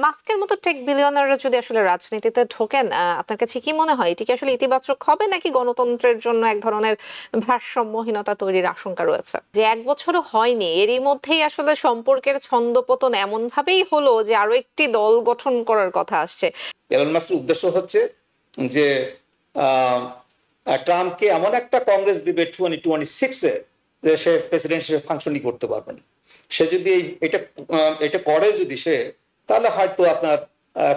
মাস্কের মতো টেক বিলিয়নাররা যদি আসলে রাজনীতিতে ঢোকেন, আপনার কাছে কি মনে হয় এটি কি আসলে ইতিবাচক হবে নাকি গণতন্ত্রের জন্য এক ধরনের ভারসাম্যহীনতা তৈরির আশঙ্কা রয়েছে? যে এক বছরও হয়নি এরই মধ্যেই আসলে সম্পর্কের ছন্দপতন এমন ভাবেই হলো যে আরো একটি দল গঠন করার কথা আসছে। এলন মাস্কের উদ্দেশ্য হচ্ছে যে ট্রাম্পকে এমন একটা কংগ্রেস দিবে 2026-এ যে সে প্রেসিডেন্ট হিসেবে ফাংশনই করতে পারবে না। সে যদি এটা করে যদি সে, তাহলে হয়তো আপনার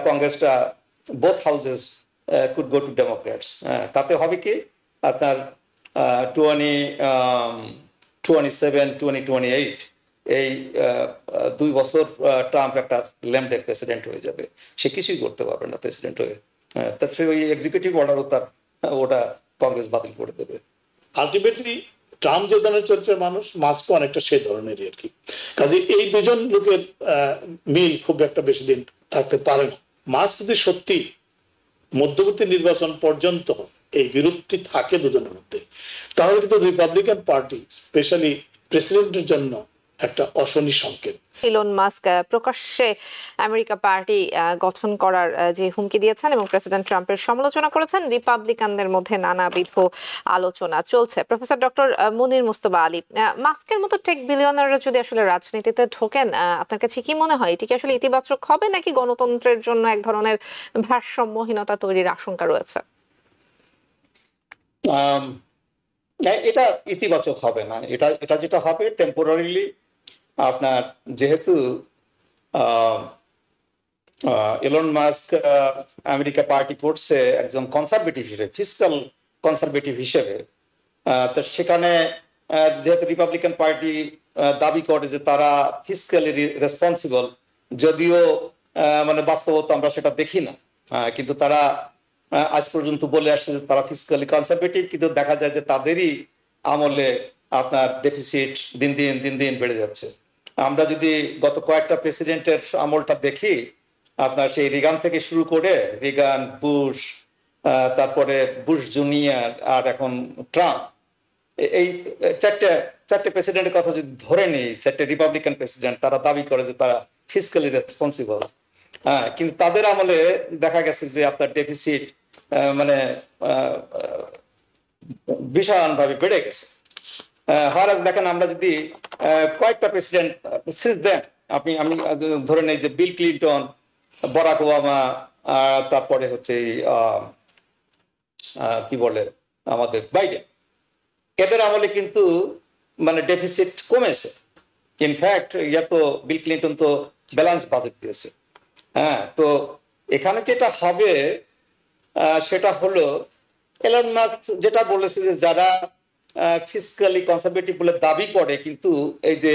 কংগ্রেসটা both houses could go to democrats. তাতে হবে কি আপনার 2027-2028 এই 2 বছর ট্রাম্প একটা ল্যামডেক প্রেসিডেন্ট হয়ে যাবে, সে কিছুই করতে পারবে না প্রেসিডেন্ট হয়ে। তার সে ওই এক্সিকিউটিভ অর্ডারও তার ওটা কংগ্রেস বাতিল করে দেবে। আলটিমেটলি ট্রাম্প যে ধরনের চরিত্রের মানুষ, মাস্কও অনেকটা সেই ধরনেরই আর কি। কাজে এই দুজন লোকের মিল খুব একটা বেশি দিন থাকতে পারে না। মাস্ক যদি সত্যি মধ্যবর্তী নির্বাচন পর্যন্ত এই বিরোধটি থাকে দুজনের মধ্যে, তাহলে কিন্তু রিপাবলিকান পার্টি স্পেশালি প্রেসিডেন্টের জন্য একটা অশনি সংকেত। ইলন মাস্ক প্রকাশ্যে আমেরিকা পার্টি গঠন করার যে হুমকি দিয়েছেন এবং প্রেসিডেন্ট ট্রাম্পের সমালোচনা করেছেন, রিপাবলিকানদের মধ্যে নানাবিধ আলোচনা চলছে। প্রফেসর ডক্টর মুনির মুস্তফা আলী, মাস্কের মতো টেক বিলিয়নাররা যদি আসলে রাজনীতিতে ঢোকেন, আপনার কাছে কি মনে হয় এটি কি আসলে ইতিবাচক হবে নাকি গণতন্ত্রের জন্য এক ধরনের ভারসাম্যহীনতা তৈরির আশঙ্কা রয়েছে? এটা ইতিবাচক হবে না। এটা যেটা হবে টেম্পোরারিলি আপনার, যেহেতু এলন মাস্ক আমেরিকা পার্টি করছে একজন কনসারভেটিভ হিসেবে, ফিসকাল কনসারভেটিভ হিসেবে, তো সেখানে যেহেতু রিপাবলিকান পার্টি দাবি করে যে তারা ফিসকালি রেসপন্সিবল, যদিও মানে বাস্তবতা আমরা সেটা দেখি না, কিন্তু তারা আজ পর্যন্ত বলে আসছে যে তারা ফিসকালি কনসারভেটিভ, কিন্তু দেখা যায় যে তাদেরই আমলে আপনার ডেফিসিট দিন দিন বেড়ে যাচ্ছে। আমরা যদি গত কয়েকটা প্রেসিডেন্টের আমলটা দেখি, আপনার সেই রিগান থেকে শুরু করে রিগান, বুশ, তারপরে বুশ জুনিয়র, আর এখন ট্রাম্প, এই চারটে প্রেসিডেন্টের কথা যদি ধরে নিই, চারটে রিপাবলিকান প্রেসিডেন্ট, তারা দাবি করে যে তারা ফিসকালি রেসপন্সিবল। কিন্তু তাদের আমলে দেখা গেছে যে আপনার ডেফিসিট মানে ভীষণভাবে বেড়ে গেছে। হারাজ দেখেন, আমরা যদি কয়েকটা প্রেসিডেন্ট সিন্স দেন, আমি ধরে নেই যে বিল ক্লিন্টন, বারাক ওবামা, তারপরে হচ্ছে কি বলে আমাদের বাইডেন, এদের আমলে কিন্তু মানে ডেফিসিট কমেছে। ইনফ্যাক্ট তো বিল ক্লিন্টন তো ব্যালেন্স বাজেট দিয়েছে। তো এখানে যেটা হবে সেটা হলো এলন মাস্ক যেটা বলেছে যে যারা ফিসকালি কনসারভেটিভ বলে দাবি করে, কিন্তু এই যে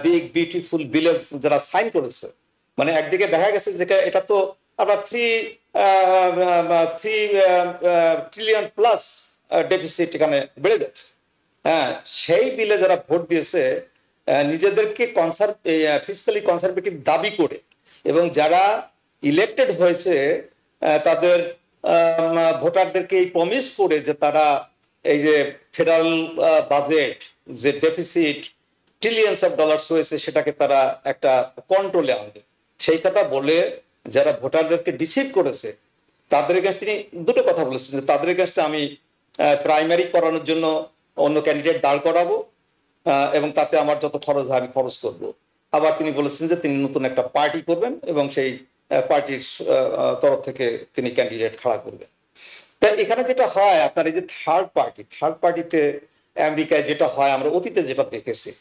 বিগ বিউটিফুল বিলে যারা সাইন করেছে, মানে একদিকে দেখা গেছে যে এটা তো আবার 3 ট্রিলিয়ন প্লাস ডেফিসিট এখানে বেড়ে যাচ্ছে। সেই বিলে যারা ভোট দিয়েছে নিজেদেরকে ফিসকালি কনসারভেটিভ দাবি করে, এবং যারা ইলেক্টেড হয়েছে তাদের ভোটারদেরকে এই প্রমিস করে যে তারা এই যে ফেডারেল বাজেট যে ডেফিসিট ট্রিলিয়নস অফ ডলার্স হয়েছে সেটাকে তারা একটা কন্ট্রোলে আনবে, সেই কথা বলে যারা ভোটারদেরকে ডিসিভ করেছে তাদের এগেনস্ট তিনি দুটো কথা বলেছেন যে তাদের এগেনস্টে আমি প্রাইমারি করানোর জন্য অন্য ক্যান্ডিডেট দাঁড় করাবো, এবং তাতে আমার যত খরচ হয় আমি খরচ করব। আবার তিনি বলেছেন যে তিনি নতুন একটা পার্টি করবেন এবং সেই পার্টির তরফ থেকে তিনি ক্যান্ডিডেট খাড়া করবেন। তা এখানে যেটা হয় আপনার এই যে থার্ড পার্টিতে আমেরিকায় যেটা হয়, আমরা অতীতে যেটা দেখেছি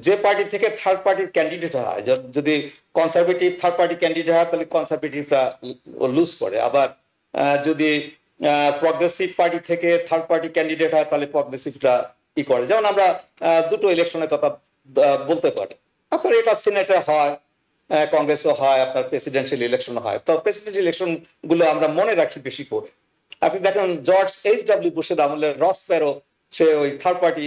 যে পার্টি থেকে থার্ড পার্টির ক্যান্ডিডেট হয়, যদি কনসারভেটিভ থার্ড পার্টি ক্যান্ডিডেট হয় তাহলে কনসারভেটিভরা লুজ করে, আবার যদি প্রগ্রেসিভ পার্টি থেকে থার্ড পার্টি ক্যান্ডিডেট হয় তাহলে প্রগ্রেসিভরা কি করে। যেমন আমরা দুটো ইলেকশনের কথা বলতে পারি, আপনার এটা সিনেটে হয়, কংগ্রেসও হয়, আপনার প্রেসিডেন্সিয়াল ইলেকশন হয়। তো প্রেসিডেন্সিয়াল ইলেকশন গুলো আমরা মনে রাখি বেশি করে। আপনি দেখেন জর্জ H.W. বুশের আমলে রস পেরো, সে ওই থার্ড পার্টি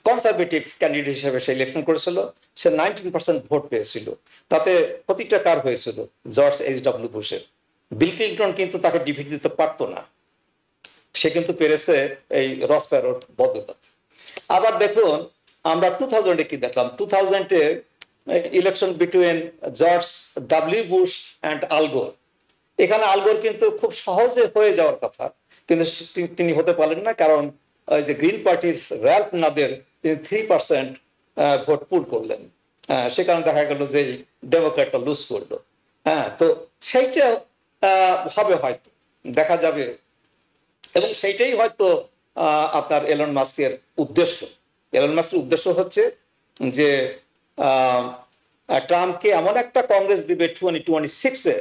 কনসারভেটিভ ক্যান্ডিডেট হিসেবে সে ইলেকশন করেছিল, সে 19% ভোট পেয়েছিল। তাতে প্রতিটা কার হয়েছিল? George H.W. বুশের। বিল ক্লিন্টন কিন্তু তাকে ডিফিট দিতে পারতো না, সে কিন্তু পেরেছে এই রস পেরোর বদৌলতে। আবার দেখুন আমরা 2000-এ কি দেখলাম, 2000-এ election between George W Bush and Al Gore. এখানে আল গোর কিন্তু খুব সহজে হয়ে যাওয়ার কথা, কিন্তু তিনি হতে পারলেন না, কারণ ওই যে গ্রিন পার্টির র্যাল্ফ নাদের তিনি 3% ভোট পুল করলেন। সে কারণে দেখা গেল যে ডেমোক্র্যাটটা লুজ করলো। তো সেইটা হবে হয়তো, দেখা যাবে, এবং সেইটাই হয়তো আপনার এলন মাস্কের উদ্দেশ্য। এলন মাস্কের উদ্দেশ্য হচ্ছে যে ট্রাম্পকে এমন একটা কংগ্রেস দিবে 2026-এ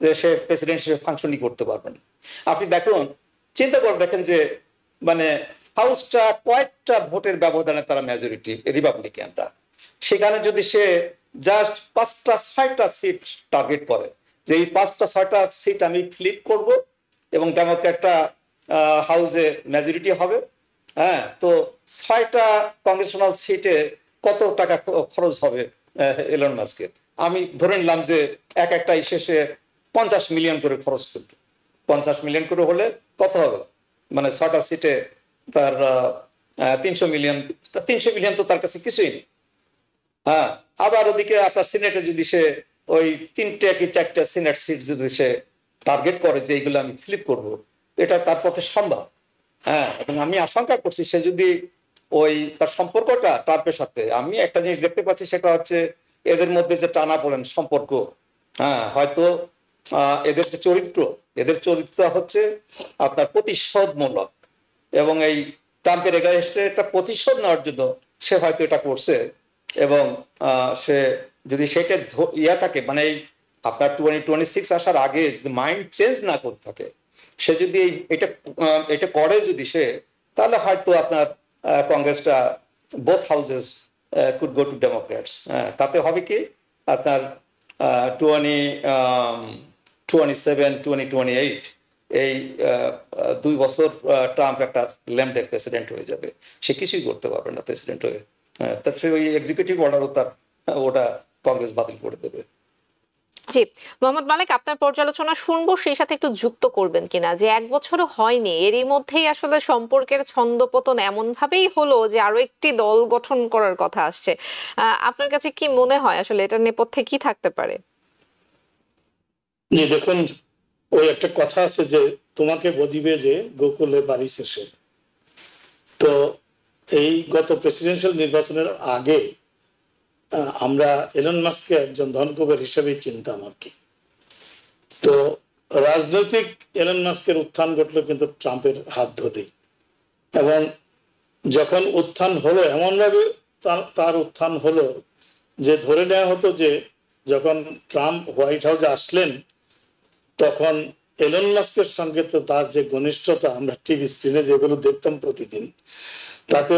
যে সে প্রেসিডেন্ট হিসেবে ফাংশনই করতে পারবেন। আপনি দেখুন, চিন্তা করে দেখেন যে মানে হাউসটা কয়েকটা ভোটের ব্যবধানে তারা মেজরিটি রিপাবলিকানরা, সেখানে যদি সে জাস্ট 5টা-6টা সিট টার্গেট করে যে এই 5টা-6টা সিট আমি ফ্লিপ করব এবং ডেমোক্র্যাটরা হাউসে মেজরিটি হবে, তো 6টা কংগ্রেশনাল সিটে কত টাকা খরচ হবে এলন মাস্কের? আমি ধরে নিলাম যে একটা শেষে 50 মিলিয়ন করে খরচ করবে। 50 মিলিয়ন করে হলে কত হবে? মানে 6টা সিটে তার 300 মিলিয়ন। 300 মিলিয়ন তো তার কাছে কিছুই নেই। আবার ওদিকে আপনার সিনেটে যদি সে ওই 3টে কি 4টে সিনেট সিট যদি সে টার্গেট করে যে এইগুলো আমি ফ্লিপ করব, এটা তার পক্ষে সম্ভব। এবং আমি আশঙ্কা করছি সে যদি ওই তার সম্পর্কটা ট্রাম্পের সাথে, আমি একটা জিনিস দেখতে পাচ্ছি, সেটা হচ্ছে এদের মধ্যে যে টানা পড়েন সম্পর্ক, হয়তো এদের যে এদের চরিত্র হচ্ছে আপনার প্রতিশোধমূলক, এবং এই ট্রাম্পের এগেইনস্টে একটা প্রতিশোধ নেওয়ার জন্য সে হয়তো এটা করছে। এবং সে যদি সেটা থাকে, মানে এই আপনার 2026 আসার আগে যদি মাইন্ড চেঞ্জ না করতে থাকে, সে যদি এটা করে যদি সে, তাহলে হয়তো আপনার কংগ্রেসটা both houses could go to democrats. তাতে হবে কি আপনার 2027-2028 এই 2 বছর ট্রাম্প একটা ল্যামডেক প্রেসিডেন্ট হয়ে যাবে, সে কিছুই করতে পারবে না প্রেসিডেন্ট হয়ে। তার সে ওই এক্সিকিউটিভ অর্ডারও তার ওটা কংগ্রেস বাতিল করে দেবে। জি, মোহাম্মদ মালেক, আপনার পর্যালোচনা শুনবো, সেই সাথে একটু যুক্ত করবেন কিনা যে 1 বছরও হয়নি, এরই মধ্যেই আসলে সম্পর্কের ছন্দপতন এমন ভাবেই হলো যে আরো একটি দল গঠন করার কথা আসছে। আপনার কাছে কি মনে হয় আসলে এটার নেপথ্যে কি থাকতে পারে? দেখুন, ওই একটা কথা আছে যে তোমাকে বদিবে যে গোকুলে বাড়ি শেষে। তো এই গত প্রেসিডেন্সিয়াল নির্বাচনের আগে আমরা এলন মাস্ককে একজন ধনকুবের হিসেবেই চিনতাম আর কি। তো রাজনৈতিক এলন মাস্কের উত্থান ঘটলো কিন্তু ট্রাম্পের হাত ধরেই, এবং যখন উত্থান হলো এমনভাবে তার উত্থান হলো যে ধরে নেওয়া হতো যে যখন ট্রাম্প হোয়াইট হাউসে আসলেন তখন এলন মাস্কের সঙ্গে তো তার যে ঘনিষ্ঠতা আমরা টিভি স্ক্রিনে যেগুলো দেখতাম প্রতিদিন, তাতে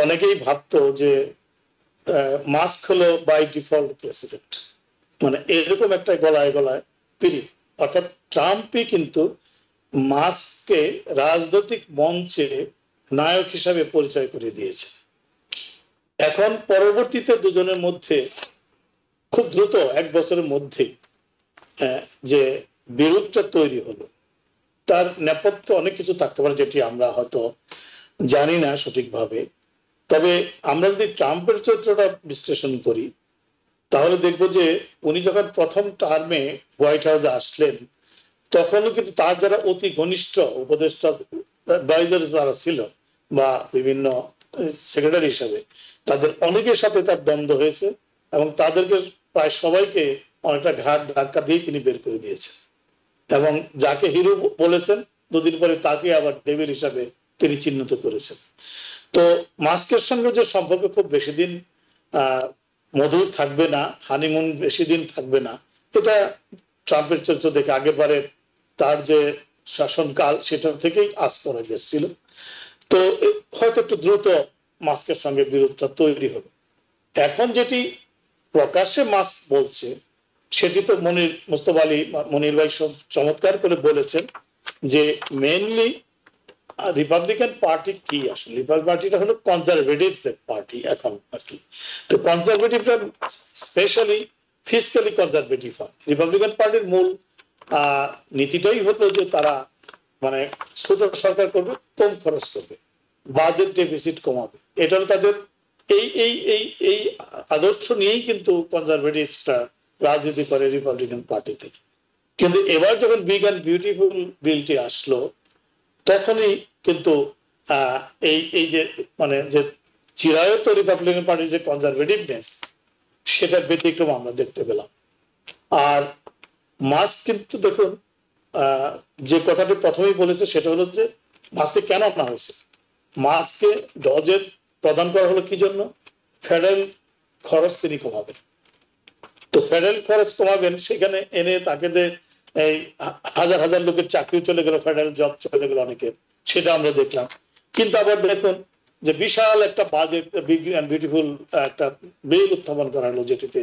অনেকেই ভাবতো যে মাস্ক হলো বাই ডিফল্ট প্রেসিডেন্ট, মানে এরকম একটা গলায় গলায় পিড়ি। অর্থাৎ ট্রাম্পই কিন্তু মাস্ককে রাজনৈতিক মঞ্চে নায়ক হিসাবে পরিচয় করে দিয়েছে। এখন পরবর্তীতে দুজনের মধ্যে খুব দ্রুত 1 বছরের মধ্যে যে বিরোধটা তৈরি হলো, তার নেপথ্যে অনেক কিছু থাকতে পারে যেটি আমরা হয়তো জানি না সঠিকভাবে। তবে আমরা যদি ট্রাম্পের চরিত্রটা বিশ্লেষণ করি তাহলে দেখবো যে উনি যখন প্রথম টার্মে হোয়াইট হাউসে আসলেন তখনও কিন্তু তার যারা অতি ঘনিষ্ঠ উপদেষ্টা অ্যাডভাইজার যারা ছিল বা বিভিন্ন সেক্রেটারি হিসাবে, তাদের অনেকের সাথে তার দ্বন্দ্ব হয়েছে এবং তাদেরকে প্রায় সবাইকে অনেকটা ঘাট ধাক্কা দিয়ে তিনি বের করে দিয়েছেন, এবং যাকে হিরো বলেছেন 2 দিন পরে তাকে আবার ডেভিল হিসাবে তিনি চিহ্নিত করেছেন। তো মাস্কের সঙ্গে যে সম্পর্ক খুব বেশি দিন মধুর থাকবে না, হানিমুন বেশি দিন থাকবে না, এটা ট্রাম্পের চরিত্র দেখে আগেবারে তার যে শাসনকাল সেটা থেকেই আজ করা গেছিল। তো হয়তো একটু দ্রুত মাস্কের সঙ্গে বিরোধটা তৈরি হবে। এখন যেটি প্রকাশ্যে মাস্ক বলছে সেটি তো মুস্তফা আলী মনির ভাই চমৎকার করে বলেছেন যে মেইনলি রিপাবলিকান পার্টি কি, আসলে রিপাবলিকান পার্টিটা হলো কনজারভেটিভ পার্টি এখন আর কি। তো কনজারভেটিভটা স্পেশালি ফিসক্যালি কনজারভেটিভ হয়। রিপাবলিকান পার্টির মূল নীতিটাই হলো যে তারা মানে ছোট সরকার করবে, কম খরচ করবে, বাজেট ডেফিসিট কমাবে, এটা তাদের এই এই এই এই আদর্শ নিয়েই কিন্তু কনজারভেটিভসরা রাজনীতি করে রিপাবলিকান পার্টি থেকে। কিন্তু এবার যখন বিগ অ্যান্ড বিউটিফুল বিলটি আসলো, তখনই কিন্তু এই এই যে মানে যে চিরায়ত রিপাবলিকান পার্টির যে কনজারভেটিভনেস, সেটার ব্যতিক্রম আমরা দেখতে পেলাম। আর মাস্ক কিন্তু দেখুন, যে কথাটি প্রথমেই বলেছে সেটা হলো যে মাস্কে কেন আনা হয়েছে। মাস্কে ডজের প্রদান করা হলো কি জন্য? ফেডারেল খরচ তিনি কমাবেন। তো ফেডারেল খরচ কমাবেন, সেখানে এনে তাকে যে এই হাজার হাজার লোকের চাকরি চলে গেল, ফেডারেল জব চলে গেল অনেকের, সেটা আমরা দেখলাম। কিন্তু আবার দেখুন যে বিশাল একটা বাজেট, বিগ অ্যান্ড বিউটিফুল একটা বিল উত্থাপন করা হলো, যেটিতে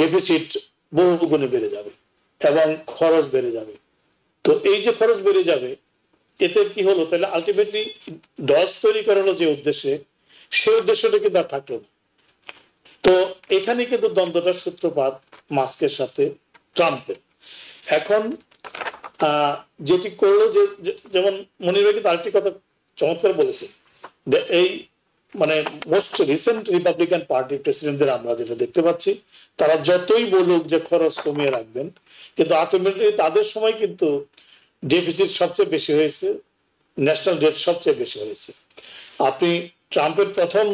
ডেফিসিট বহুগুণে বেড়ে যাবে এবং খরচ বেড়ে যাবে। তো এই যে খরচ বেড়ে যাবে, এতে কি হলো? তাহলে আলটিমেটলি ডজ তৈরি করা হলো যে উদ্দেশ্যে, সেই উদ্দেশ্যটা কিন্তু আর থাকলো না। তো এখানে কিন্তু দ্বন্দ্বটার সূত্রপাত মাস্কের সাথে ট্রাম্পের। এখন যেটি করলো, যে যেমন মনির ভাই কিন্তু আরেকটি কথা চমৎকার বলেছে, এই মানে মোস্ট রিসেন্ট রিপাবলিকান পার্টি প্রেসিডেন্টদের আমরা যেটা দেখতে পাচ্ছি, তারা যতই বলুক যে খরচ কমিয়ে রাখবেন, কিন্তু আলটিমেটলি তাদের সময় কিন্তু ডেফিসিট সবচেয়ে বেশি হয়েছে, ন্যাশনাল ডেট সবচেয়ে বেশি হয়েছে। আপনি ট্রাম্পের প্রথম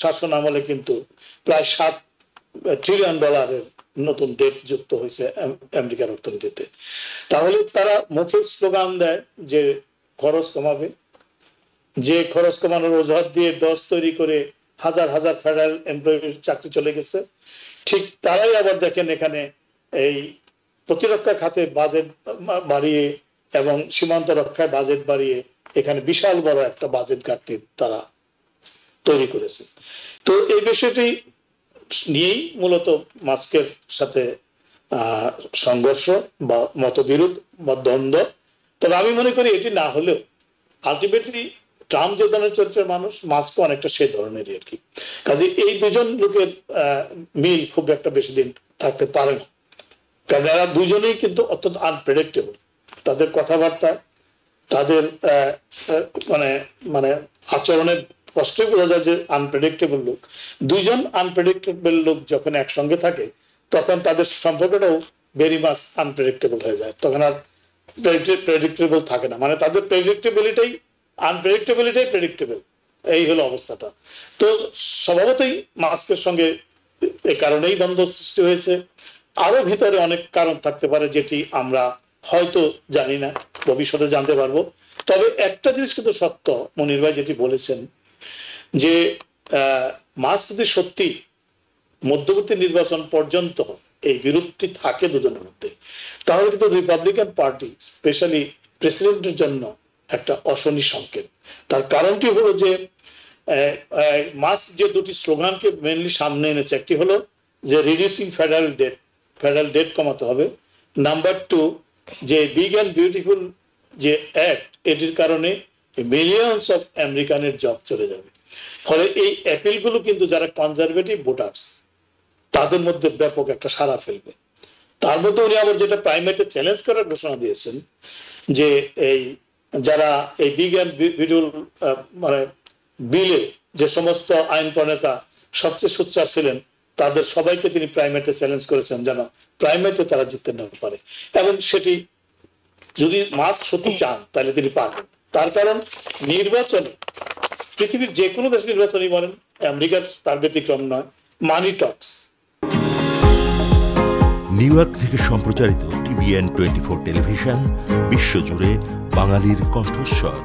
শাসন আমলে কিন্তু প্রায় $7 ট্রিলিয়ন নতুন ডেট যুক্ত হয়েছে আমেরিকার অর্থনীতিতে। তাহলে তারা মুখে স্লোগান দেয় যে খরচ কমাবে, যে খরচ কমানোর অজুহাত দিয়ে ডজ তৈরি করে হাজার হাজার ফেডারেল এমপ্লয়ির চাকরি চলে গেছে। ঠিক তারাই আবার দেখেন এখানে এই প্রতিরক্ষা খাতে বাজেট বাড়িয়ে এবং সীমান্ত রক্ষায় বাজেট বাড়িয়ে এখানে বিশাল বড় একটা বাজেট ঘাটতি তারা তৈরি করেছে। তো এই বিষয়টি নিয়েই মূলত মাস্কের সাথে সংঘর্ষ বা মতবিরোধ বা দ্বন্দ্ব। তবে আমি মনে করি এটি না হলেও আলটিমেটলি ট্রাম্প যে ধরনের চরিত্রের মানুষ, মাস্কও অনেকটা সেই ধরনেরই আর কি। কাজে এই দুজন লোকের মিল খুব একটা বেশি দিন থাকতে পারে না, কারণ এরা দুজনেই কিন্তু অত্যন্ত আনপ্রেডিক্টেবল। তাদের কথাবার্তা, তাদের মানে মানে আচরণের স্পষ্টই বোঝা যায় যে আনপ্রেডিক্টেবল লোক। দুইজন আনপ্রেডিক্টেবল লোক যখন একসঙ্গে থাকে, তখন তাদের সম্পর্কটাও ভেরি মাচ আনপ্রেডিক্টেবল হয়ে যায়। তখন আর প্রেডিক্টেবল থাকে না, মানে তাদের প্রেডিক্টেবিলিটাই আনপ্রেডিক্টেবিলিটাই প্রেডিক্টেবল, এই হলো অবস্থাটা। তো স্বভাবতই মাস্কের সঙ্গে এ কারণেই দ্বন্দ্ব সৃষ্টি হয়েছে। আরো ভিতরে অনেক কারণ থাকতে পারে, যেটি আমরা হয়তো জানি না, ভবিষ্যতে জানতে পারবো। তবে একটা জিনিস কিন্তু সত্য, মনির ভাই যেটি বলেছেন, যে মাস্ক যদি সত্যি মধ্যবর্তী নির্বাচন পর্যন্ত এই বিরোধটি থাকে দুজনের মধ্যে, তাহলে কিন্তু রিপাবলিকান পার্টি স্পেশালি প্রেসিডেন্টের জন্য একটা অশনি সংকেত। তার কারণটি হলো যে মাস্ক যে দুটি স্লোগানকে মেনলি সামনে এনেছে, একটি হলো যে রিডিউসিং ফেডারেল ডেট কমাতে হবে, নাম্বার 2 যে বিগ অ্যান্ড বিউটিফুল যে অ্যাক্ট, এটির কারণে মিলিয়নস অফ আমেরিকানের জব চলে যাবে। ফলে এই অ্যাপিলগুলো কিন্তু যারা কনজারভেটিভ ভোটার্স, তাদের মধ্যে ব্যাপক একটা সাড়া ফেলবে। তার মধ্যে উনি আবার যেটা প্রাইমেরিতে চ্যালেঞ্জ করার ঘোষণা দিয়েছেন, যে এই যারা এই বিগ অ্যান্ড বিউটিফুল মানে বিলে যে সমস্ত আইন প্রণেতা সবচেয়ে সোচ্চার ছিলেন, তাদের সবাইকে তিনি প্রাইমেরিতে চ্যালেঞ্জ করেছেন যেন প্রাইমেরিতে তারা জিততে না পারে। এবং সেটি যদি মাস্ক সত্যি চান তাহলে তিনি পারবেন। তার কারণ নির্বাচনে, পৃথিবীর যে কোনো দেশ নির্বাচনই বলেন, আমেরিকার তার ব্যতিক্রম নয়, মানি টক্স। নিউ ইয়র্ক থেকে সম্প্রচারিত TVN 24 টেলিভিশন বিশ্বজুড়ে বাঙালির কণ্ঠস্বর।